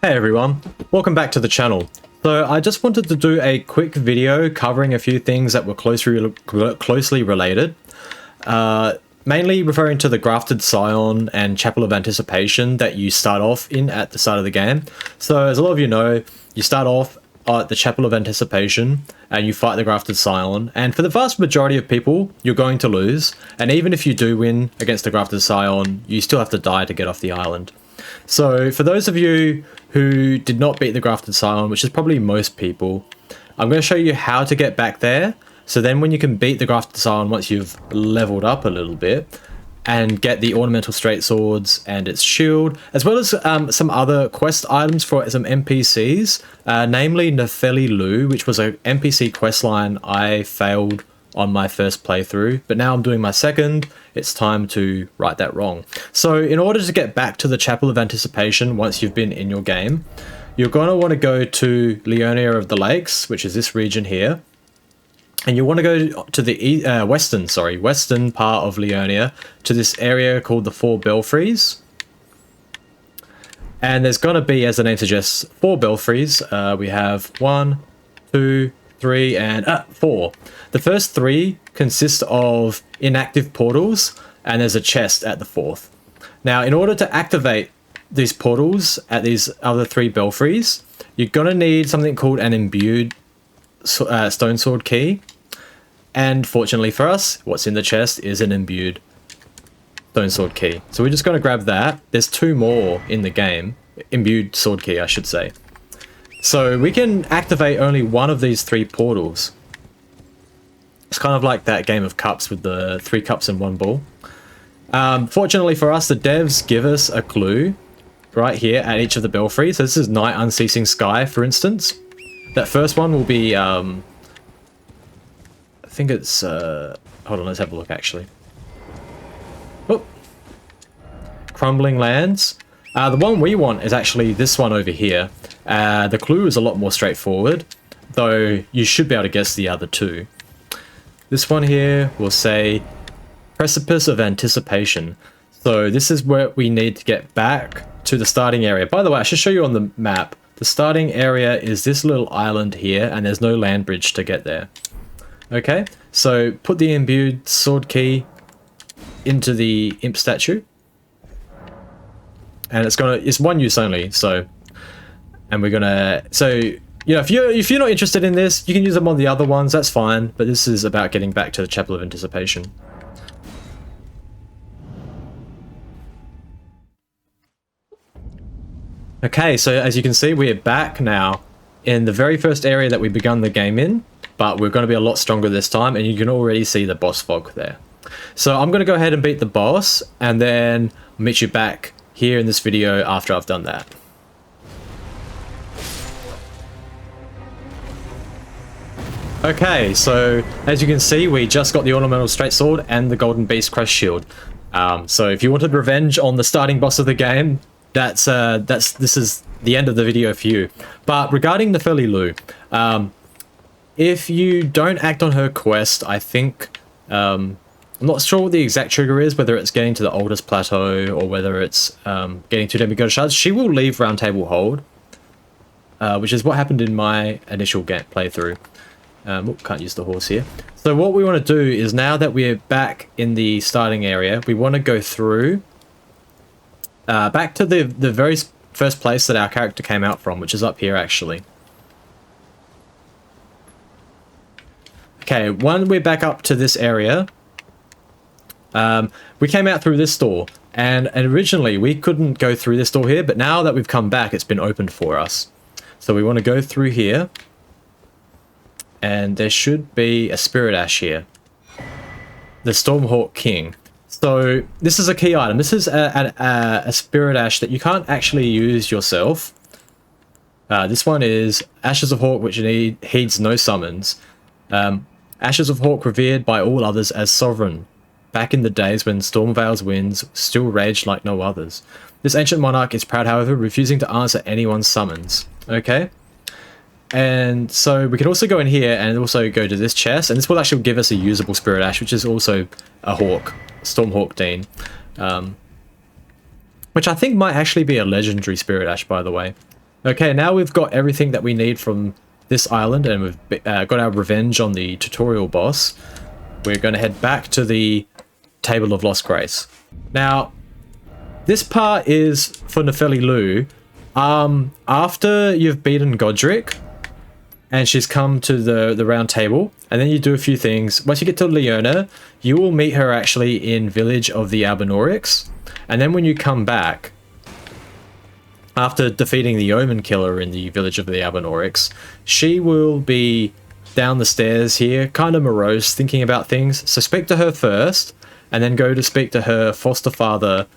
Hey everyone, welcome back to the channel. So I just wanted to do a quick video covering a few things that were closely related. Mainly referring to the Grafted Scion and Chapel of Anticipation that you start off in at the start of the game. So as a lot of you know, you start off at the Chapel of Anticipation and you fight the Grafted Scion, and for the vast majority of people you're going to lose, and even if you do win against the Grafted Scion, you still have to die to get off the island. So for those of you who did not beat the Grafted Scion, which is probably most people, I'm going to show you how to get back there. So then when you can beat the Grafted Scion once you've leveled up a little bit and get the ornamental straight swords and its shield, as well as some other quest items for some NPCs, namely Nepheli Loux, which was an NPC questline I failed on my first playthrough, but now I'm doing my second. It's time to right that wrong. So in order to get back to the Chapel of Anticipation once you've been in your game, you're going to want to go to Leonia of the Lakes, which is this region here, and you want to go to the western part of Leonia, to this area called the Four Belfries. And there's going to be, as the name suggests, 4 belfries. We have 1, 2, 3, and 4. The first 3 consist of inactive portals, and there's a chest at the 4th. Now, in order to activate these portals at these other 3 belfries, you're going to need something called an imbued stone sword key. And fortunately for us, what's in the chest is an imbued stone sword key. So we're just going to grab that. There's 2 more in the game. Imbued sword key, I should say. So we can activate only one of these 3 portals. It's kind of like that game of cups with the 3 cups and 1 ball. Fortunately for us, the devs give us a clue right here at each of the belfries. So this is Night Unceasing Sky, for instance. That first one will be, I think it's, hold on, let's have a look actually. Oh, Crumbling Lands. The one we want is actually this one over here. The clue is a lot more straightforward, though you should be able to guess the other 2. This one here will say Precipice of Anticipation. So this is where we need to get back to the starting area. By the way, I should show you on the map. The starting area is this little island here, and there's no land bridge to get there. Okay, so put the imbued sword key into the imp statue. And it's one use only, so, and we're gonna, so, you know, if you're not interested in this, you can use them on the other ones, that's fine, but this is about getting back to the Chapel of Anticipation. Okay, so as you can see, we're back now in the very first area that we begun the game in, but we're going to be a lot stronger this time, and you can already see the boss fog there. So I'm going to go ahead and beat the boss, and then I'll meet you back here in this video after I've done that. Okay, so as you can see, we just got the ornamental straight sword and the golden beast crest shield. So if you wanted revenge on the starting boss of the game, this is the end of the video for you. But regarding the Nepheli Loux, if you don't act on her quest, I think, I'm not sure what the exact trigger is, whether it's getting to the oldest plateau or whether it's getting 2 demigod shards. She will leave Round Table Hold, which is what happened in my initial playthrough. Can't use the horse here. So what we want to do is, now that we're back in the starting area, we want to go through back to the very first place that our character came out from, which is up here actually. Okay, when we're back up to this area, we came out through this door, and originally we couldn't go through this door here, but now that we've come back, it's been opened for us. So we want to go through here, and there should be a spirit ash here, the Stormhawk King. So this is a key item. This is a spirit ash that you can't actually use yourself. This one is Ashes of Hawk, which heeds no summons. Ashes of Hawk revered by all others as sovereign, back in the days when Stormvale's winds still raged like no others. This ancient monarch is proud, however, refusing to answer anyone's summons. Okay? And so we can also go in here and also go to this chest, and this will actually give us a usable spirit ash, which is also a hawk, Stormhawk Deenh, which I think might actually be a legendary spirit ash, by the way. Okay, now we've got everything that we need from this island, and we've got our revenge on the tutorial boss. We're going to head back to the Table of Lost Grace. Now, this part is for Nepheli Loux. After you've beaten Godric, and she's come to the round table, and then you do a few things. Once you get to Leona, you will meet her actually in Village of the Albinaurics, and then when you come back, after defeating the Omen Killer in the Village of the Albinaurics, she will be down the stairs here, kind of morose, thinking about things. So speak to her first, and then go to speak to her foster father,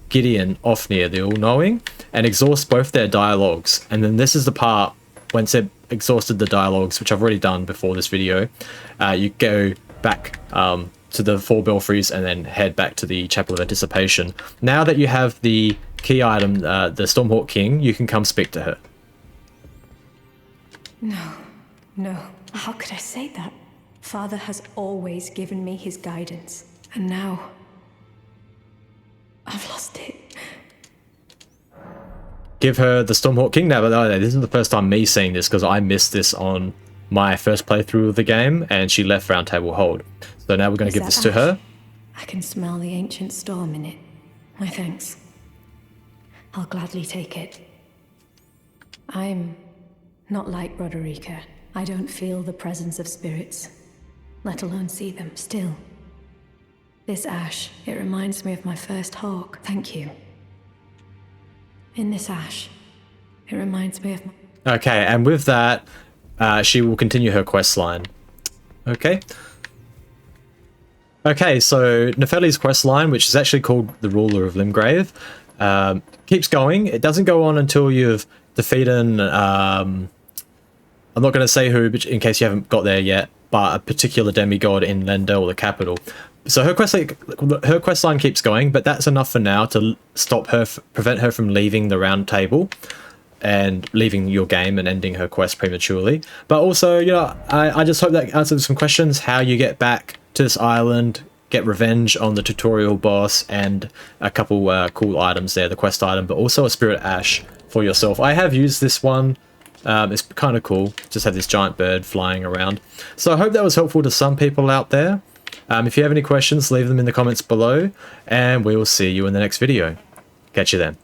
Gideon Ofnir, the All-Knowing, and exhaust both their dialogues. And then this is the part, once they've exhausted the dialogues, which I've already done before this video, you go back to the four belfries and then head back to the Chapel of Anticipation. Now that you have the key item, the Stormhawk King, you can come speak to her. No. How could I say that? Father has always given me his guidance, and now I've lost it. Give her the Stormhawk King now, but this isn't the first time me seeing this, because I missed this on my first playthrough of the game, and she left Round Table Hold. So now we're going to give this to her. I can smell the ancient storm in it. My thanks. I'll gladly take it. I'm not like Broderica. I don't feel the presence of spirits, let alone see them. Still, this ash, it reminds me of my first hawk. Thank you. In this ash, it reminds me of my... Okay, and with that, she will continue her quest line. Okay. Okay, so Nepheli's quest line, which is actually called the Ruler of Limgrave, keeps going. It doesn't go on until you've defeated, I'm not going to say who, but in case you haven't got there yet, but a particular demigod in Lendel, the capital. So her quest line keeps going, but that's enough for now to stop her, prevent her from leaving the round table and leaving your game and ending her quest prematurely. But also, you know, I just hope that answers some questions, how you get back to this island, get revenge on the tutorial boss, and a couple cool items there, the quest item, but also a spirit ash for yourself. I have used this one. It's kind of cool, just have this giant bird flying around. So I hope that was helpful to some people out there. If you have any questions, leave them in the comments below, and we will see you in the next video. Catch you then.